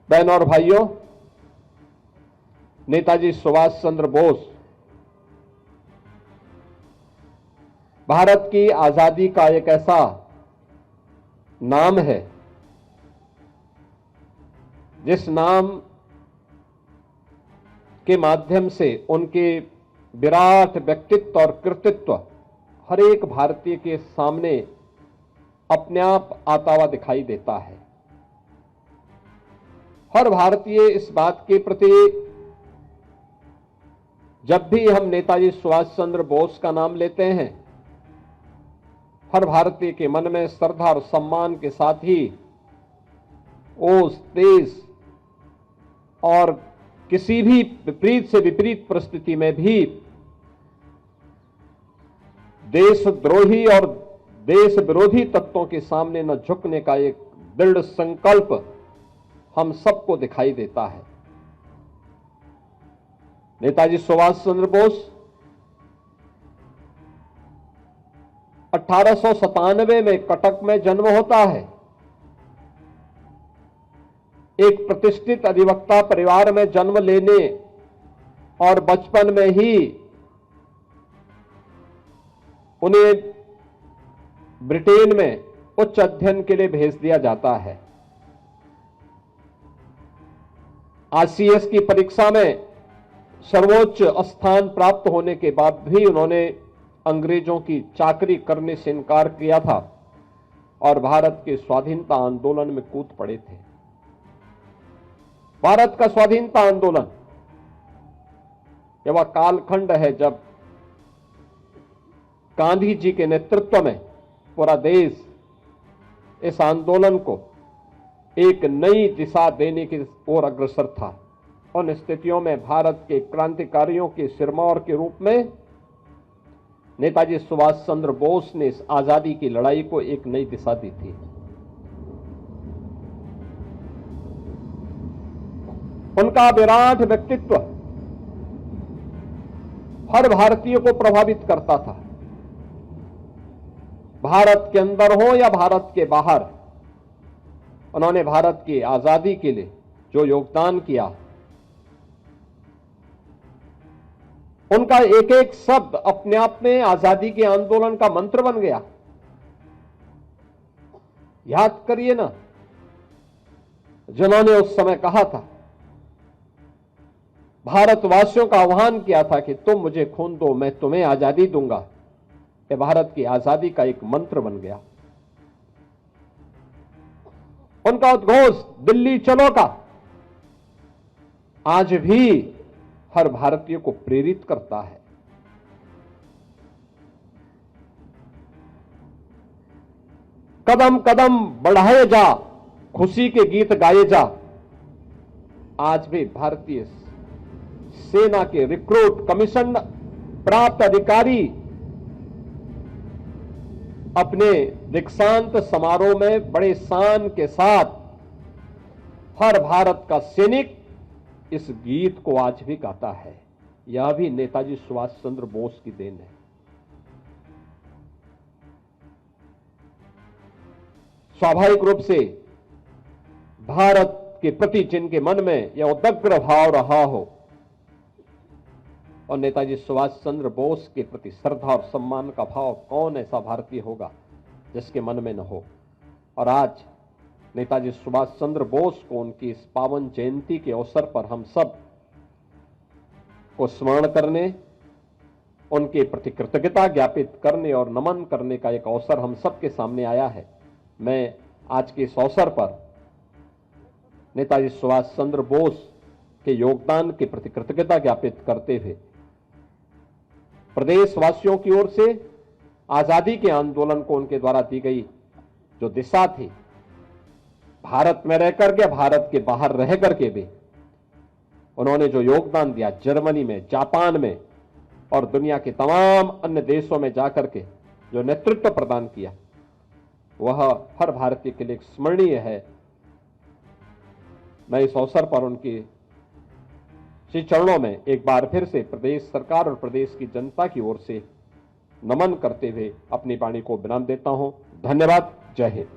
बहनों और भाइयों, नेताजी सुभाष चंद्र बोस भारत की आजादी का एक ऐसा नाम है जिस नाम के माध्यम से उनके विराट व्यक्तित्व और कृतित्व हर एक भारतीय के सामने अपने आप आता हुआ दिखाई देता है। हर भारतीय इस बात के प्रति जब भी हम नेताजी सुभाष चंद्र बोस का नाम लेते हैं, हर भारतीय के मन में श्रद्धा और सम्मान के साथ ही ओज, तेज और किसी भी विपरीत से विपरीत परिस्थिति में भी देशद्रोही और देश विरोधी तत्वों के सामने न झुकने का एक दृढ़ संकल्प हम सबको दिखाई देता है। नेताजी सुभाष चंद्र बोस 1897 में कटक में जन्म होता है। एक प्रतिष्ठित अधिवक्ता परिवार में जन्म लेने और बचपन में ही उन्हें ब्रिटेन में उच्च अध्ययन के लिए भेज दिया जाता है। आईसीएस की परीक्षा में सर्वोच्च स्थान प्राप्त होने के बाद भी उन्होंने अंग्रेजों की चाकरी करने से इनकार किया था और भारत के स्वाधीनता आंदोलन में कूद पड़े थे। भारत का स्वाधीनता आंदोलन यह वह कालखंड है जब गांधी जी के नेतृत्व में पूरा देश इस आंदोलन को एक नई दिशा देने की ओर अग्रसर था। उन स्थितियों में भारत के क्रांतिकारियों के सिरमौर के रूप में नेताजी सुभाष चंद्र बोस ने इस आजादी की लड़ाई को एक नई दिशा दी थी। उनका विराट व्यक्तित्व हर भारतीय को प्रभावित करता था। भारत के अंदर हो या भारत के बाहर, उन्होंने भारत की आजादी के लिए जो योगदान किया, उनका एक एक शब्द अपने आप में आजादी के आंदोलन का मंत्र बन गया। याद करिए ना, जिन्होंने उस समय कहा था, भारतवासियों का आह्वान किया था कि तुम मुझे खून दो, मैं तुम्हें आजादी दूंगा। यह भारत की आजादी का एक मंत्र बन गया। उनका उद्घोष दिल्ली चलो का आज भी हर भारतीय को प्रेरित करता है। कदम कदम बढ़ाए जा, खुशी के गीत गाए जा। आज भी भारतीय सेना के रिक्रूट, कमीशन प्राप्त अधिकारी अपने दीक्षांत समारोह में बड़े शान के साथ हर भारत का सैनिक इस गीत को आज भी गाता है। यह भी नेताजी सुभाष चंद्र बोस की देन है। स्वाभाविक रूप से भारत के प्रति जिनके मन में यह उदग्र भाव रहा हो और नेताजी सुभाष चंद्र बोस के प्रति श्रद्धा और सम्मान का भाव, कौन ऐसा भारतीय होगा जिसके मन में न हो। और आज नेताजी सुभाष चंद्र बोस को उनकी इस पावन जयंती के अवसर पर हम सब को स्मरण करने, उनके प्रति कृतज्ञता ज्ञापित करने और नमन करने का एक अवसर हम सबके सामने आया है। मैं आज के इस अवसर पर नेताजी सुभाष चंद्र बोस के योगदान के प्रति कृतज्ञता ज्ञापित करते हुए प्रदेशवासियों की ओर से आजादी के आंदोलन को उनके द्वारा दी गई जो दिशा थी, भारत में रह करके, भारत के बाहर रह करके भी उन्होंने जो योगदान दिया, जर्मनी में, जापान में और दुनिया के तमाम अन्य देशों में जाकर के जो नेतृत्व प्रदान किया, वह हर भारतीय के लिए स्मरणीय है। मैं इस अवसर पर उनकी श्री चरणों में एक बार फिर से प्रदेश सरकार और प्रदेश की जनता की ओर से नमन करते हुए अपनी वाणी को विराम देता हूं। धन्यवाद। जय हिंद।